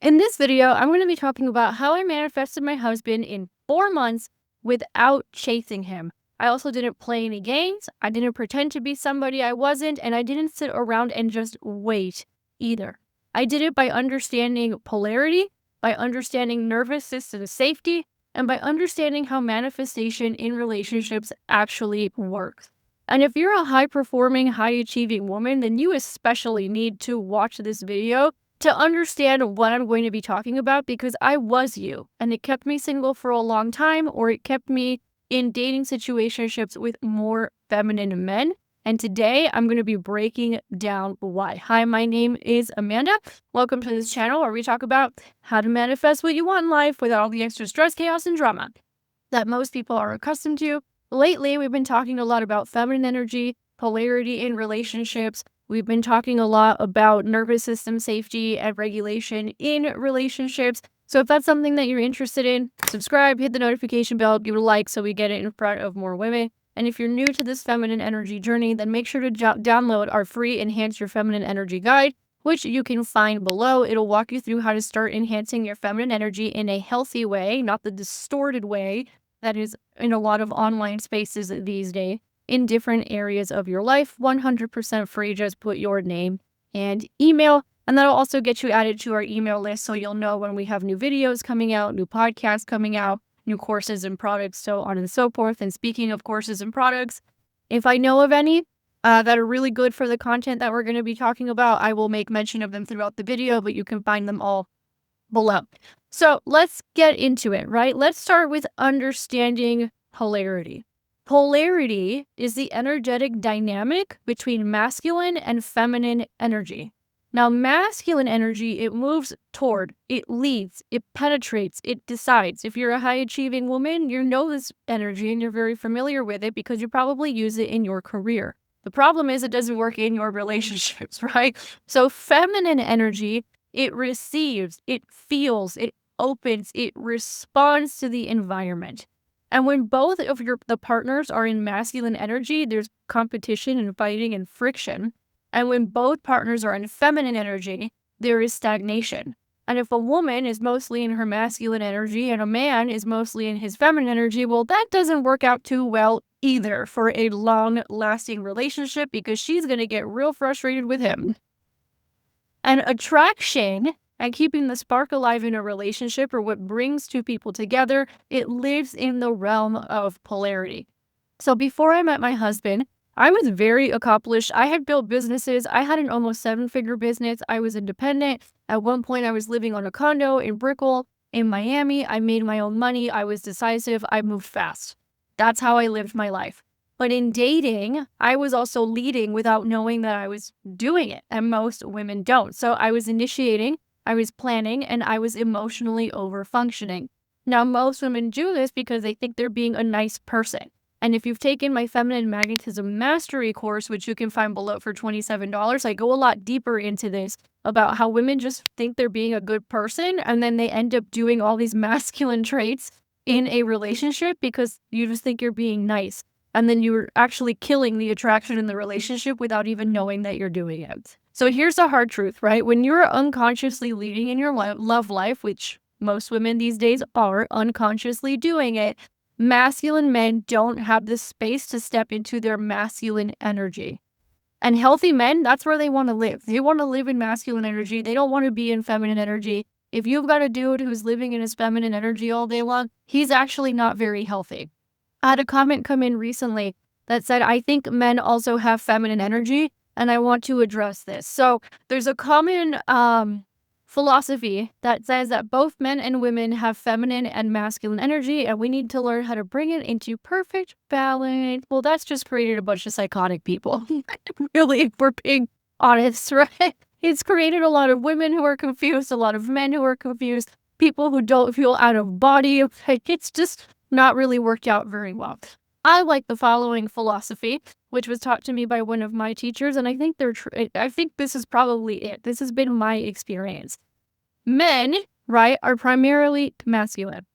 In this video, I'm going to be talking about how I manifested my husband in 4 months without chasing him. I also didn't play any games, I didn't pretend to be somebody I wasn't, and I didn't sit around and just wait either. I did it by understanding polarity, by understanding nervous system safety, and by understanding how manifestation in relationships actually works. And if you're a high-performing, high-achieving woman, then you especially need to watch this video to understand what I'm going to be talking about, because I was you and it kept me single for a long time, or it kept me in dating situationships with more feminine men. And today I'm going to be breaking down why. Hi, my name is Amanda. Welcome to this channel where we talk about how to manifest what you want in life without all the extra stress, chaos, and drama that most people are accustomed to. Lately, we've been talking a lot about feminine energy, polarity in relationships. We've been talking a lot about nervous system safety and regulation in relationships. So if that's something that you're interested in, subscribe, hit the notification bell, give it a like so we get it in front of more women. And if you're new to this feminine energy journey, then make sure to download our free Enhance Your Feminine Energy Guide, which you can find below. It'll walk you through how to start enhancing your feminine energy in a healthy way, not the distorted way that is in a lot of online spaces these days, in different areas of your life. 100% free. Just put your name and email, and that'll also get you added to our email list so you'll know when we have new videos coming out, new podcasts coming out, new courses and products, so on and so forth. And speaking of courses and products, if I know of any that are really good for the content that we're going to be talking about, I will make mention of them throughout the video, but you can find them all below. So let's get into it, right? Let's start with understanding polarity. Polarity is the energetic dynamic between masculine and feminine energy. Now, masculine energy, it moves toward, it leads, it penetrates, it decides. If you're a high-achieving woman, you know this energy and you're very familiar with it because you probably use it in your career. The problem is it doesn't work in your relationships, right? So feminine energy, it receives, it feels, it opens, it responds to the environment. And when both of the partners are in masculine energy, there's competition and fighting and friction. And when both partners are in feminine energy, there is stagnation. And if a woman is mostly in her masculine energy and a man is mostly in his feminine energy, well, that doesn't work out too well either for a long-lasting relationship, because she's going to get real frustrated with him. And attraction and keeping the spark alive in a relationship, or what brings two people together, it lives in the realm of polarity. So before I met my husband, I was very accomplished. I had built businesses. I had an almost 7-figure business. I was independent. At one point, I was living on a condo in Brickell in Miami. I made my own money. I was decisive. I moved fast. That's how I lived my life. But in dating, I was also leading without knowing that I was doing it, and most women don't. So I was initiating, I was planning, and I was emotionally over-functioning. Now, most women do this because they think they're being a nice person. And if you've taken my Feminine Magnetism Mastery course, which you can find below for $27, I go a lot deeper into this about how women just think they're being a good person, and then they end up doing all these masculine traits in a relationship because you just think you're being nice. And then you're actually killing the attraction in the relationship without even knowing that you're doing it. So here's the hard truth, right? When you're unconsciously leading in your love life, which most women these days are unconsciously doing it, masculine men don't have the space to step into their masculine energy. And healthy men, that's where they want to live. They want to live in masculine energy. They don't want to be in feminine energy. If you've got a dude who's living in his feminine energy all day long, he's actually not very healthy. I had a comment come in recently that said, I think men also have feminine energy, and I want to address this. So there's a common philosophy that says that both men and women have feminine and masculine energy, and we need to learn how to bring it into perfect balance. Well, that's just created a bunch of psychotic people. Really, if we're being honest, right? It's created a lot of women who are confused, a lot of men who are confused, people who don't feel out of body. It's just not really worked out very well. I like the following philosophy, which was taught to me by one of my teachers, and I think I think this is probably it. This has been my experience. Men, right, are primarily masculine.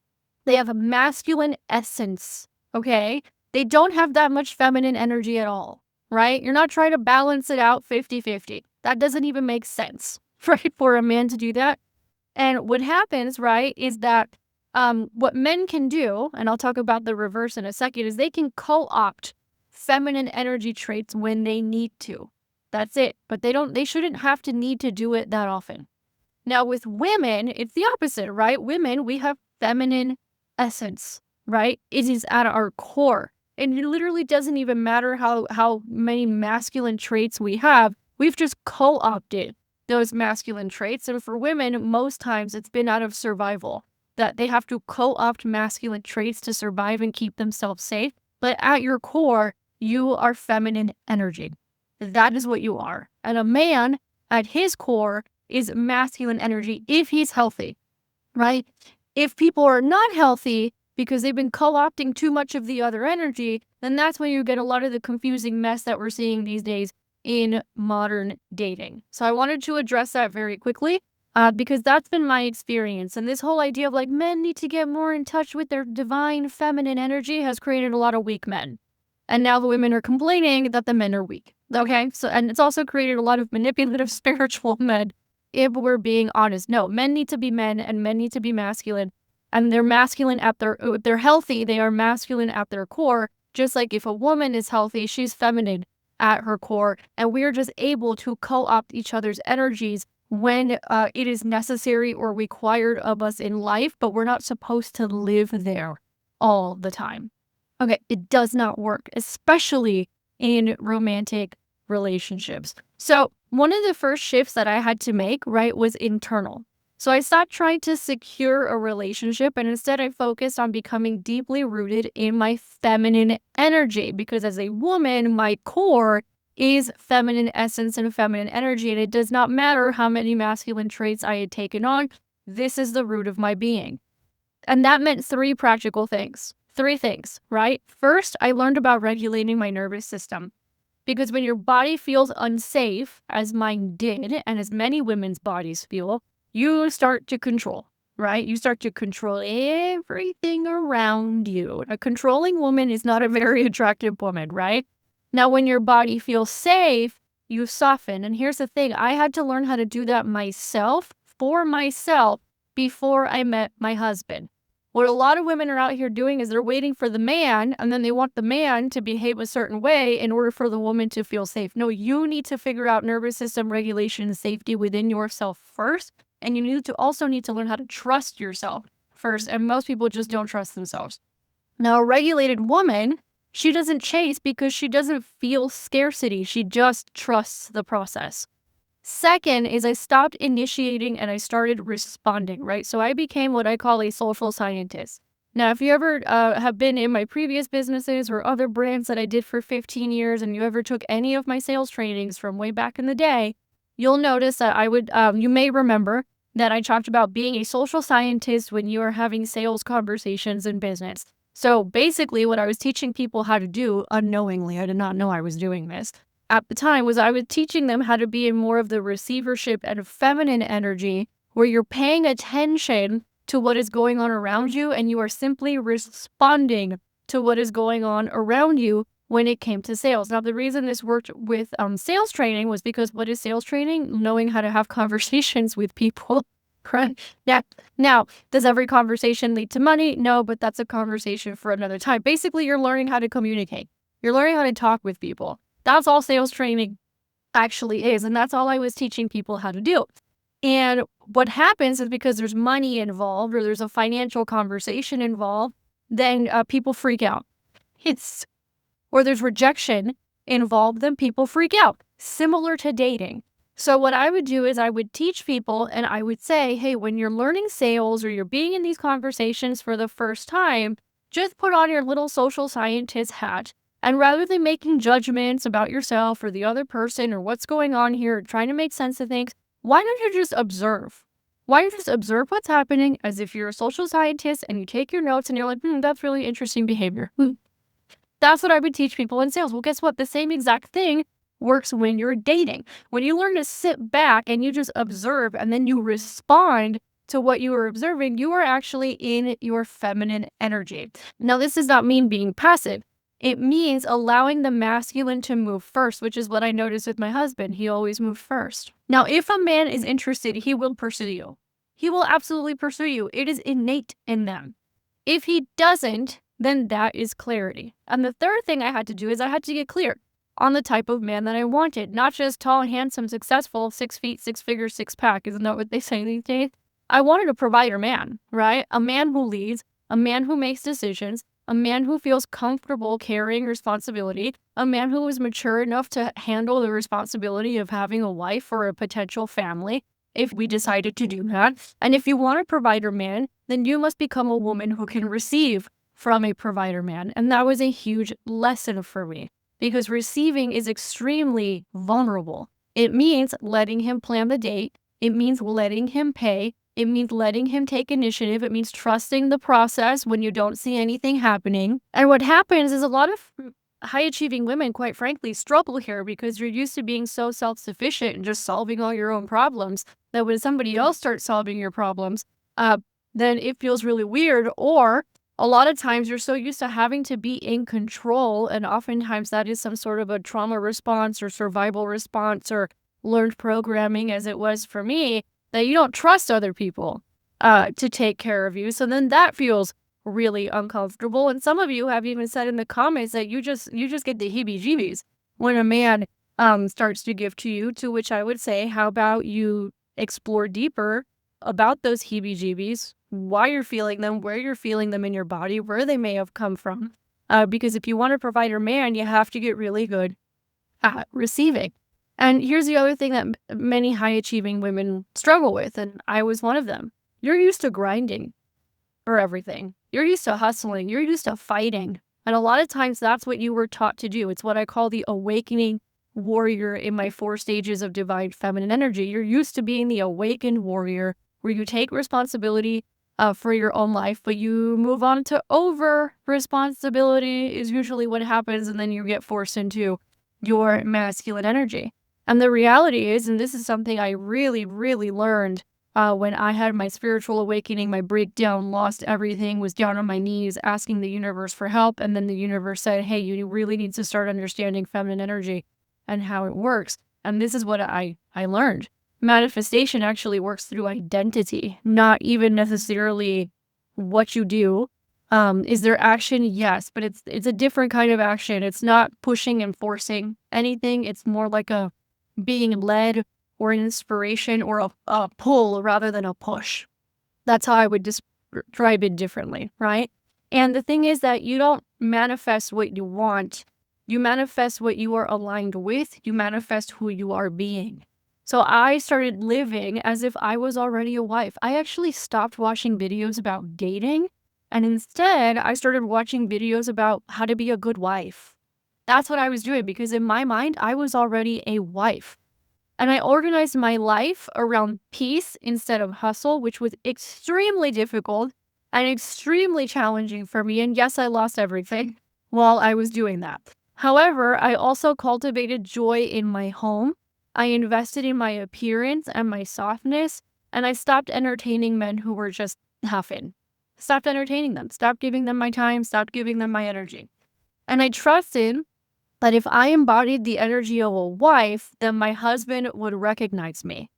They have a masculine essence, okay? They don't have that much feminine energy at all, right? You're not trying to balance it out 50-50. That doesn't even make sense, right, for a man to do that. And what happens, right, is that what men can do, and I'll talk about the reverse in a second, is they can co-opt feminine energy traits when they need to. That's it. But they shouldn't have to need to do it that often. Now, with women, it's the opposite, right? Women, we have feminine essence, right? It is at our core. And it literally doesn't even matter how many masculine traits we have. We've just co-opted those masculine traits. And for women, most times it's been out of survival that they have to co-opt masculine traits to survive and keep themselves safe. But at your core, you are feminine energy. That is what you are. And a man at his core is masculine energy if he's healthy, right? If people are not healthy because they've been co-opting too much of the other energy, then that's when you get a lot of the confusing mess that we're seeing these days in modern dating. So I wanted to address that very quickly because that's been my experience. And this whole idea of like men need to get more in touch with their divine feminine energy has created a lot of weak men. And now the women are complaining that the men are weak. Okay. So, and it's also created a lot of manipulative spiritual men. If we're being honest, no, men need to be men and men need to be masculine. And they're masculine if they're healthy, they are masculine at their core. Just like if a woman is healthy, she's feminine at her core. And we're just able to co-opt each other's energies when it is necessary or required of us in life, but we're not supposed to live there all the time. Okay, it does not work, especially in romantic relationships. So one of the first shifts that I had to make, right, was internal. So I stopped trying to secure a relationship and instead I focused on becoming deeply rooted in my feminine energy because as a woman, my core is feminine essence and feminine energy, and it does not matter how many masculine traits I had taken on. This is the root of my being. And that meant three practical things. Three things, right? First, I learned about regulating my nervous system. Because when your body feels unsafe, as mine did, and as many women's bodies feel, you start to control, right? You start to control everything around you. A controlling woman is not a very attractive woman, right? Now, when your body feels safe, you soften. And here's the thing, I had to learn how to do that myself, for myself, before I met my husband. What a lot of women are out here doing is they're waiting for the man, and then they want the man to behave a certain way in order for the woman to feel safe. No, you need to figure out nervous system regulation and safety within yourself first, and you need to learn how to trust yourself first, and most people just don't trust themselves. Now, a regulated woman, she doesn't chase because she doesn't feel scarcity. She just trusts the process. Second is I stopped initiating and I started responding, right? So I became what I call a social scientist. Now, if you ever have been in my previous businesses or other brands that I did for 15 years and you ever took any of my sales trainings from way back in the day, you'll notice that you may remember that I talked about being a social scientist when you are having sales conversations in business. So basically what I was teaching people how to do unknowingly, I did not know I was doing this, at the time was I was teaching them how to be in more of the receivership and feminine energy where you're paying attention to what is going on around you and you are simply responding to what is going on around you when it came to sales. Now, the reason this worked with sales training was because what is sales training? Knowing how to have conversations with people. Right? Now, does every conversation lead to money? No, but that's a conversation for another time. Basically, you're learning how to communicate. You're learning how to talk with people. That's all sales training actually is. And that's all I was teaching people how to do. And what happens is because there's money involved or there's a financial conversation involved, then people freak out. Or there's rejection involved, then people freak out. Similar to dating. So what I would do is I would teach people and I would say, hey, when you're learning sales or you're being in these conversations for the first time, just put on your little social scientist hat. And rather than making judgments about yourself or the other person or what's going on here, trying to make sense of things, why don't you just observe? Why don't you just observe what's happening as if you're a social scientist and you take your notes and you're like, that's really interesting behavior. That's what I would teach people in sales. Well, guess what? The same exact thing works when you're dating. When you learn to sit back and you just observe and then you respond to what you are observing, you are actually in your feminine energy. Now, this does not mean being passive. It means allowing the masculine to move first, which is what I noticed with my husband. He always moved first. Now, if a man is interested, he will pursue you. he will absolutely pursue you. It is innate in them. If he doesn't, then that is clarity. And the third thing I had to do is I had to get clear on the type of man that I wanted, not just tall, handsome, successful, 6 feet, 6 figures, six pack. Isn't that what they say these days? I wanted a provider man, right? A man who leads, a man who makes decisions, a man who feels comfortable carrying responsibility, a man who is mature enough to handle the responsibility of having a wife or a potential family if we decided to do that. And if you want a provider man, then you must become a woman who can receive from a provider man. And that was a huge lesson for me because receiving is extremely vulnerable. It means letting him plan the date. It means letting him pay. It means letting him take initiative. It means trusting the process when you don't see anything happening. And what happens is a lot of high-achieving women, quite frankly, struggle here because you're used to being so self-sufficient and just solving all your own problems that when somebody else starts solving your problems, then it feels really weird. Or a lot of times you're so used to having to be in control, and oftentimes that is some sort of a trauma response or survival response or learned programming, as it was for me, that you don't trust other people to take care of you. So then that feels really uncomfortable. And some of you have even said in the comments that you just get the heebie-jeebies when a man starts to give to you, to which I would say, how about you explore deeper about those heebie-jeebies, why you're feeling them, where you're feeling them in your body, where they may have come from. Because if you want to provide a man, you have to get really good at receiving. And here's the other thing that many high-achieving women struggle with, and I was one of them. You're used to grinding for everything. You're used to hustling. You're used to fighting. And a lot of times that's what you were taught to do. It's what I call the awakening warrior in my 4 stages of divine feminine energy. You're used to being the awakened warrior where you take responsibility for your own life, but you move on to over responsibility is usually what happens. And then you get forced into your masculine energy. And the reality is, and this is something I really, really learned when I had my spiritual awakening, my breakdown, lost everything, was down on my knees asking the universe for help. And then the universe said, hey, you really need to start understanding feminine energy and how it works. And this is what I learned. Manifestation actually works through identity, not even necessarily what you do. Is there action? Yes, but it's a different kind of action. It's not pushing and forcing anything. It's more like a being led or an inspiration or a pull rather than a push. That's how I would describe it differently, right? And the thing is that you don't manifest what you want. You manifest what you are aligned with. You manifest who you are being. So I started living as if I was already a wife. I actually stopped watching videos about dating. And instead, I started watching videos about how to be a good wife. That's what I was doing because in my mind, I was already a wife. And I organized my life around peace instead of hustle, which was extremely difficult and extremely challenging for me. And yes, I lost everything while I was doing that. However, I also cultivated joy in my home. I invested in my appearance and my softness, and I stopped entertaining men who were just huffing. Stopped entertaining them, stopped giving them my time, stopped giving them my energy. And I trusted that if I embodied the energy of a wife, then my husband would recognize me.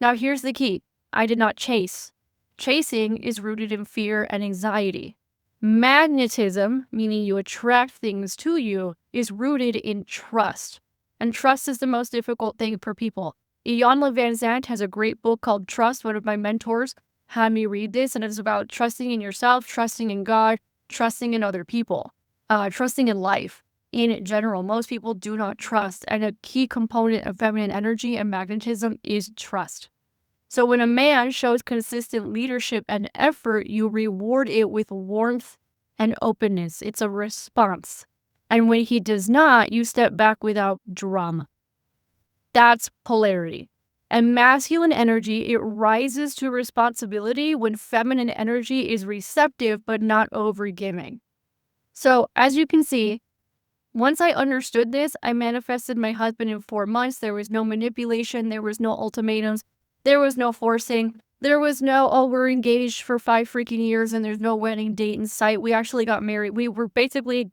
Now, here's the key. I did not chase. Chasing is rooted in fear and anxiety. Magnetism, meaning you attract things to you, is rooted in trust. And trust is the most difficult thing for people. Iyanla Van Zandt has a great book called Trust. One of my mentors had me read this, and it's about trusting in yourself, trusting in God, trusting in other people, trusting in life. In general, most people do not trust, and a key component of feminine energy and magnetism is trust. So when a man shows consistent leadership and effort, you reward it with warmth and openness. It's a response. And when he does not, you step back without drama. That's polarity. And masculine energy, it rises to responsibility when feminine energy is receptive but not overgiving. So as you can see, once I understood this, I manifested my husband in 4 months. There was no manipulation. There was no ultimatums. There was no forcing. There was no, oh, we're engaged for 5 freaking years and there's no wedding date in sight. We actually got married. We were basically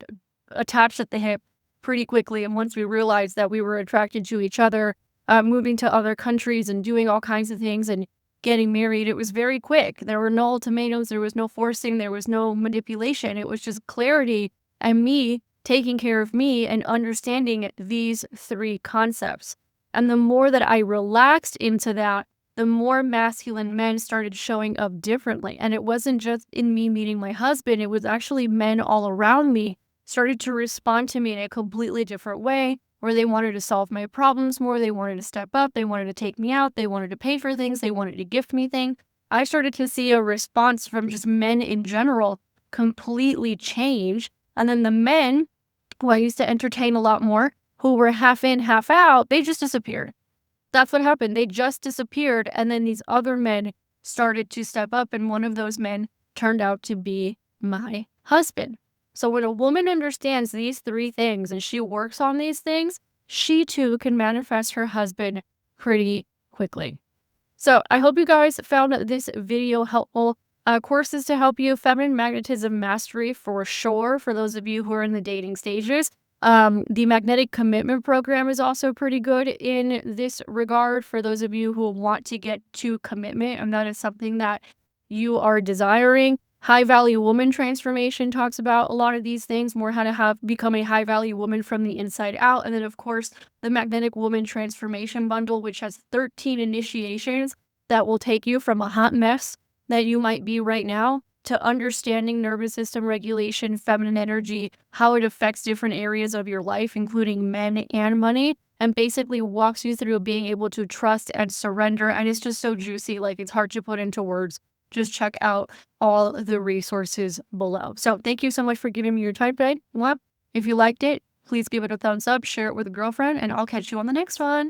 attached at the hip pretty quickly. And once we realized that we were attracted to each other, moving to other countries and doing all kinds of things. And getting married. It was very quick. There were no ultimatums, there was no forcing, there was no manipulation. It was just clarity and me taking care of me and understanding these three concepts. And the more that I relaxed into that, the more masculine men started showing up differently. And it wasn't just in me meeting my husband, it was actually men all around me started to respond to me in a completely different way, where they wanted to solve my problems more, they wanted to step up, they wanted to take me out, they wanted to pay for things, they wanted to gift me things. I started to see a response from just men in general completely change. And then the men who I used to entertain a lot more, who were half in, half out, they just disappeared. That's what happened. They just disappeared. And then these other men started to step up. And one of those men turned out to be my husband. So when a woman understands these three things and she works on these things, she too can manifest her husband pretty quickly. So I hope you guys found this video helpful. Courses to help you, Feminine Magnetism Mastery for sure, for those of you who are in the dating stages. The Magnetic Commitment Program is also pretty good in this regard for those of you who want to get to commitment, and that is something that you are desiring. High Value Woman Transformation talks about a lot of these things, more how to become a high value woman from the inside out. And then, of course, the Magnetic Woman Transformation Bundle, which has 13 initiations that will take you from a hot mess that you might be right now to understanding nervous system regulation, feminine energy, how it affects different areas of your life, including men and money, and basically walks you through being able to trust and surrender. And it's just so juicy, like it's hard to put into words. Just check out all the resources below. So thank you so much for giving me your time today. Well, if you liked it, please give it a thumbs up, share it with a girlfriend, and I'll catch you on the next one.